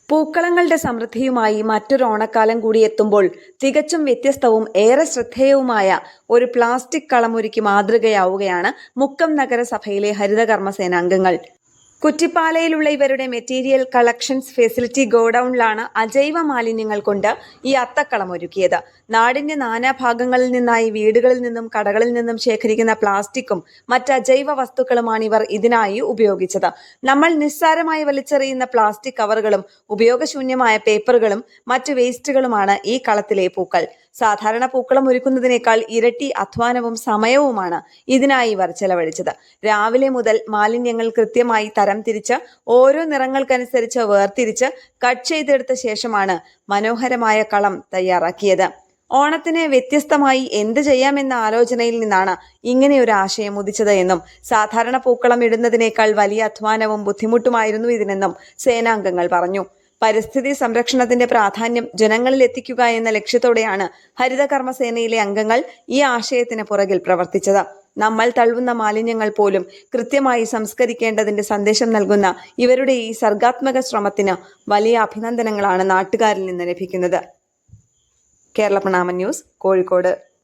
പൂക്കളങ്ങളുടെ സമൃദ്ധിയുമായി മറ്റൊരു ഓണക്കാലം കൂടി എത്തുമ്പോൾ തികച്ചും വ്യത്യസ്തവും ഏറെ ശ്രദ്ധേയവുമായ ഒരു പ്ലാസ്റ്റിക് കളമൊരുക്കി മാതൃകയാവുകയാണ് മുക്കം നഗരസഭയിലെ ഹരിതകർമ്മസേനാംഗങ്ങൾ. കുറ്റിപ്പാലയിലുള്ള ഇവരുടെ മെറ്റീരിയൽ കളക്ഷൻസ് ഫെസിലിറ്റി ഗോഡൌണിലാണ് അജൈവ മാലിന്യങ്ങൾ കൊണ്ട് ഈ അത്തക്കളം ഒരുക്കിയത്. നാടിന്റെ നാനാഭാഗങ്ങളിൽ നിന്നായി വീടുകളിൽ നിന്നും കടകളിൽ നിന്നും ശേഖരിക്കുന്ന പ്ലാസ്റ്റിക്കും മറ്റ് അജൈവ വസ്തുക്കളുമാണ് ഇവർ ഇതിനായി ഉപയോഗിച്ചത്. നമ്മൾ നിസ്സാരമായി വലിച്ചെറിയുന്ന പ്ലാസ്റ്റിക് കവറുകളും ഉപയോഗശൂന്യമായ പേപ്പറുകളും മറ്റു വേസ്റ്റുകളുമാണ് ഈ കളത്തിലെ പൂക്കൾ. സാധാരണ പൂക്കളം ഒരുക്കുന്നതിനേക്കാൾ ഇരട്ടി അധ്വാനവും സമയവുമാണ് ഇതിനായി ഇവർ ചെലവഴിച്ചത്. രാവിലെ മുതൽ മാലിന്യങ്ങൾ കൃത്യമായി തരംതിരിച്ച് ഓരോ നിറങ്ങൾക്കനുസരിച്ച് വേർതിരിച്ച് കട്ട് ചെയ്തെടുത്ത ശേഷമാണ് മനോഹരമായ കളം തയ്യാറാക്കിയത്. ഓണത്തിന് വ്യത്യസ്തമായി എന്ത് ചെയ്യാമെന്ന ആലോചനയിൽ നിന്നാണ് ഇങ്ങനെയൊരു ആശയം ഉദിച്ചത് എന്നും സാധാരണ പൂക്കളം ഇടുന്നതിനേക്കാൾ വലിയ അധ്വാനവും ബുദ്ധിമുട്ടുമായിരുന്നു ഇതിനെന്നും സേനാംഗങ്ങൾ പറഞ്ഞു. പരിസ്ഥിതി സംരക്ഷണത്തിന്റെ പ്രാധാന്യം ജനങ്ങളിൽ എത്തിക്കുക എന്ന ലക്ഷ്യത്തോടെയാണ് ഹരിതകർമ്മസേനയിലെ അംഗങ്ങൾ ഈ ആശയത്തിന് പുറകിൽ പ്രവർത്തിച്ചത്. നമ്മൾ തള്ളുന്ന മാലിന്യങ്ങൾ പോലും കൃത്യമായി സംസ്കരിക്കേണ്ടതിന്റെ സന്ദേശം നൽകുന്ന ഇവരുടെ ഈ സർഗാത്മക ശ്രമത്തിന് വലിയ അഭിനന്ദനങ്ങളാണ് നാട്ടുകാരിൽ നിന്ന് ലഭിക്കുന്നത്. കേരള പ്രണാമ ന്യൂസ്, കോഴിക്കോട്.